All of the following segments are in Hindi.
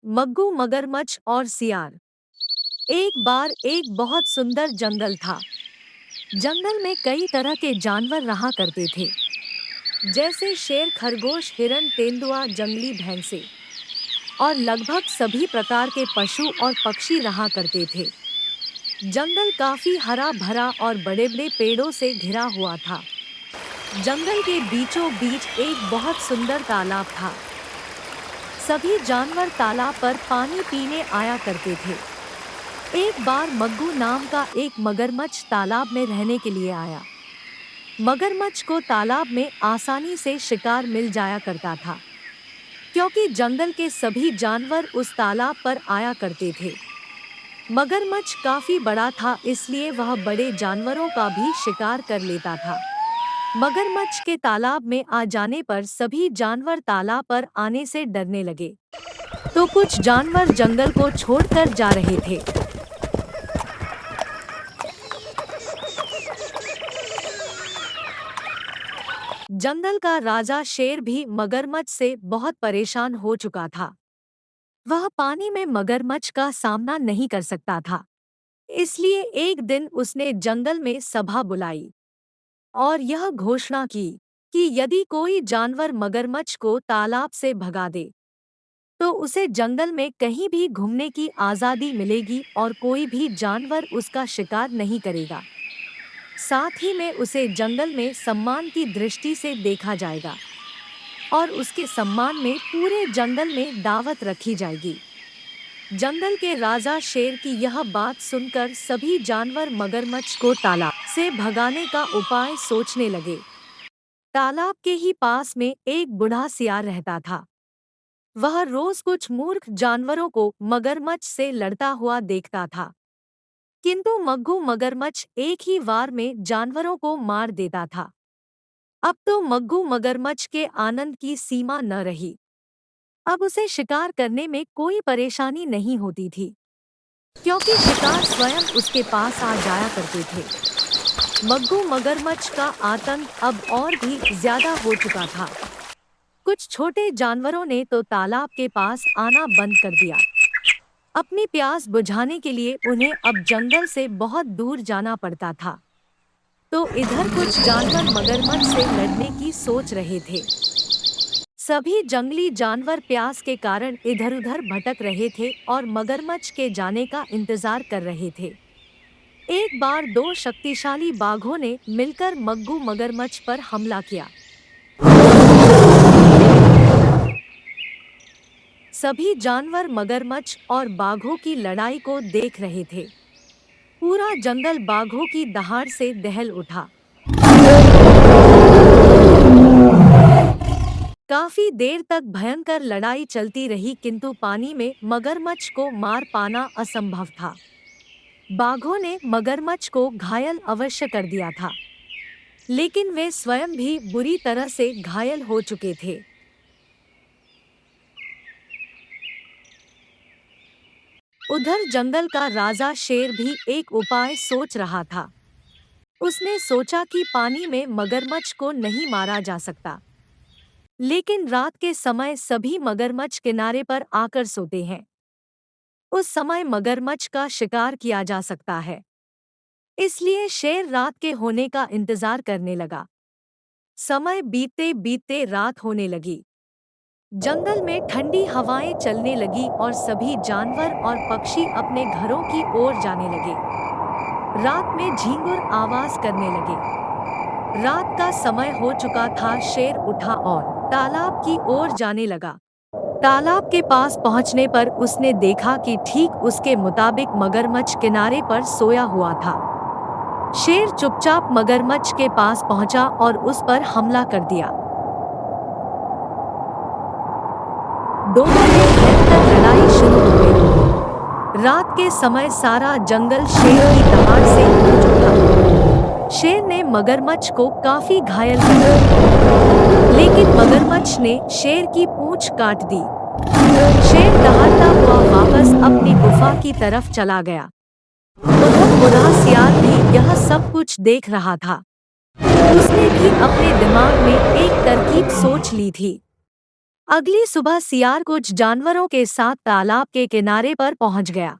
मग्गू मगरमच्छ और सियार। एक बार एक बहुत सुंदर जंगल था। जंगल में कई तरह के जानवर रहा करते थे, जैसे शेर, खरगोश, हिरण, तेंदुआ, जंगली भैंसे और लगभग सभी प्रकार के पशु और पक्षी रहा करते थे। जंगल काफी हरा भरा और बड़े बड़े पेड़ों से घिरा हुआ था। जंगल के बीचों बीच एक बहुत सुंदर तालाब था। सभी जानवर तालाब पर पानी पीने आया करते थे। एक बार मग्गू नाम का एक मगरमच्छ तालाब में रहने के लिए आया। मगरमच्छ को तालाब में आसानी से शिकार मिल जाया करता था, क्योंकि जंगल के सभी जानवर उस तालाब पर आया करते थे। मगरमच्छ काफी बड़ा था, इसलिए वह बड़े जानवरों का भी शिकार कर लेता था। मगरमच्छ के तालाब में आ जाने पर सभी जानवर तालाब पर आने से डरने लगे, तो कुछ जानवर जंगल को छोड़कर जा रहे थे। जंगल का राजा शेर भी मगरमच्छ से बहुत परेशान हो चुका था। वह पानी में मगरमच्छ का सामना नहीं कर सकता था, इसलिए एक दिन उसने जंगल में सभा बुलाई और यह घोषणा की कि यदि कोई जानवर मगरमच्छ को तालाब से भगा दे, तो उसे जंगल में कहीं भी घूमने की आज़ादी मिलेगी और कोई भी जानवर उसका शिकार नहीं करेगा। साथ ही में उसे जंगल में सम्मान की दृष्टि से देखा जाएगा और उसके सम्मान में पूरे जंगल में दावत रखी जाएगी। जंगल के राजा शेर की यह बात सुनकर सभी जानवर मगरमच्छ को तालाब से भगाने का उपाय सोचने लगे। तालाब के ही पास में एक बूढ़ा सियार रहता था। वह रोज कुछ मूर्ख जानवरों को मगरमच्छ से लड़ता हुआ देखता था, किंतु मग्गू मगरमच्छ एक ही वार में जानवरों को मार देता था। अब तो मग्गू मगरमच्छ के आनंद की सीमा न रही। अब उसे शिकार करने में कोई परेशानी नहीं होती थी, क्योंकि शिकार स्वयं उसके पास आ जाया करते थे। मग्गू मगरमच्छ का आतंक अब और भी ज्यादा हो चुका था। कुछ छोटे जानवरों ने तो तालाब के पास आना बंद कर दिया। अपनी प्यास बुझाने के लिए उन्हें अब जंगल से बहुत दूर जाना पड़ता था। तो इधर कुछ जानवर मगरमच्छ से लड़ने की सोच रहे थे। सभी जंगली जानवर प्यास के कारण इधर-उधर भटक रहे थे और मगरमच्छ के जाने का इंतजार कर रहे थे। एक बार दो शक्तिशाली बाघों ने मिलकर मग्गू मगरमच्छ पर हमला किया। सभी जानवर मगरमच्छ और बाघों की लड़ाई को देख रहे थे। पूरा जंगल बाघों की दहाड़ से दहल उठा। काफी देर तक भयंकर लड़ाई चलती रही, किंतु पानी में मगरमच्छ को मार पाना असंभव था। बाघों ने मगरमच्छ को घायल अवश्य कर दिया था, लेकिन वे स्वयं भी बुरी तरह से घायल हो चुके थे। उधर जंगल का राजा शेर भी एक उपाय सोच रहा था। उसने सोचा कि पानी में मगरमच्छ को नहीं मारा जा सकता, लेकिन रात के समय सभी मगरमच्छ किनारे पर आकर सोते हैं। उस समय मगरमच्छ का शिकार किया जा सकता है, इसलिए शेर रात के होने का इंतजार करने लगा। समय बीतते बीतते रात होने लगी। जंगल में ठंडी हवाएं चलने लगी और सभी जानवर और पक्षी अपने घरों की ओर जाने लगे। रात में झींगुर आवाज करने लगे। रात का समय हो चुका था। शेर उठा और तालाब की ओर जाने लगा। तालाब के पास पहुंचने पर उसने देखा कि ठीक उसके मुताबिक मगरमच्छ किनारे पर सोया हुआ था। शेर चुपचाप मगरमच्छ के पास पहुंचा और उस पर हमला कर दिया। दोनों में भयंकर लड़ाई शुरू हो गई। रात के समय सारा जंगल शेर की दहाड़ से गूंज उठा। शेर ने मगरमच्छ को काफी घायल कर दिया, लेकिन मगरमच्छ ने शेर की पूंछ काट दी। शेर दहाड़ता हुआ वापस अपनी गुफा की तरफ चला गया। उधर बूढ़ा सियार भी यह सब कुछ देख रहा था। उसने भी अपने दिमाग में एक तरकीब सोच ली थी। अगली सुबह सियार कुछ जानवरों के साथ तालाब के किनारे पर पहुंच गया।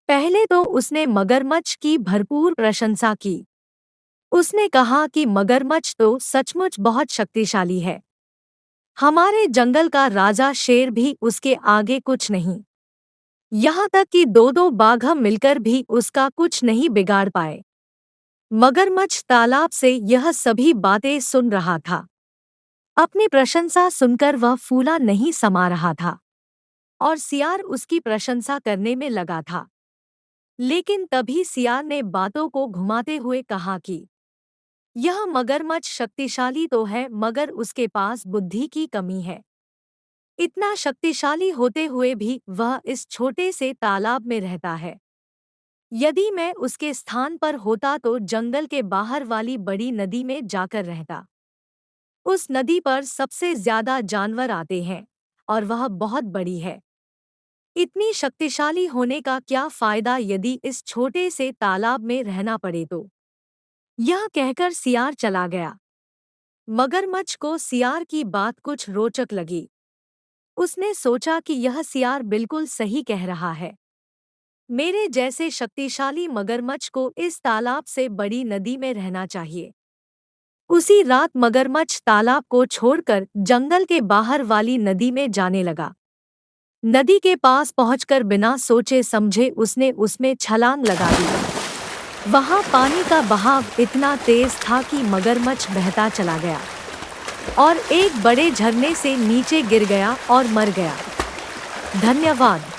पहले तो उसने मगरमच्छ की भरपूर प्रशंसा की। उसने कहा कि मगरमच्छ तो सचमुच बहुत शक्तिशाली है। हमारे जंगल का राजा शेर भी उसके आगे कुछ नहीं। यहाँ तक कि दो दो बाघ मिलकर भी उसका कुछ नहीं बिगाड़ पाए। मगरमच्छ तालाब से यह सभी बातें सुन रहा था। अपनी प्रशंसा सुनकर वह फूला नहीं समा रहा था और सियार उसकी प्रशंसा करने में लगा था। लेकिन तभी सियार ने बातों को घुमाते हुए कहा कि यह मगरमच्छ शक्तिशाली तो है मगर उसके पास बुद्धि की कमी है। इतना शक्तिशाली होते हुए भी वह इस छोटे से तालाब में रहता है। यदि मैं उसके स्थान पर होता तो जंगल के बाहर वाली बड़ी नदी में जाकर रहता। उस नदी पर सबसे ज्यादा जानवर आते हैं और वह बहुत बड़ी है। इतनी शक्तिशाली होने का क्या फायदा यदि इस छोटे से तालाब में रहना पड़े तो। यह कहकर सियार चला गया। मगरमच्छ को सियार की बात कुछ रोचक लगी। उसने सोचा कि यह सियार बिल्कुल सही कह रहा है। मेरे जैसे शक्तिशाली मगरमच्छ को इस तालाब से बड़ी नदी में रहना चाहिए। उसी रात मगरमच्छ तालाब को छोड़कर जंगल के बाहर वाली नदी में जाने लगा। नदी के पास पहुंचकर बिना सोचे समझे उसने उसमें छलांग लगा दी। वहां पानी का बहाव इतना तेज था कि मगरमच्छ बहता चला गया और एक बड़े झरने से नीचे गिर गया और मर गया। धन्यवाद।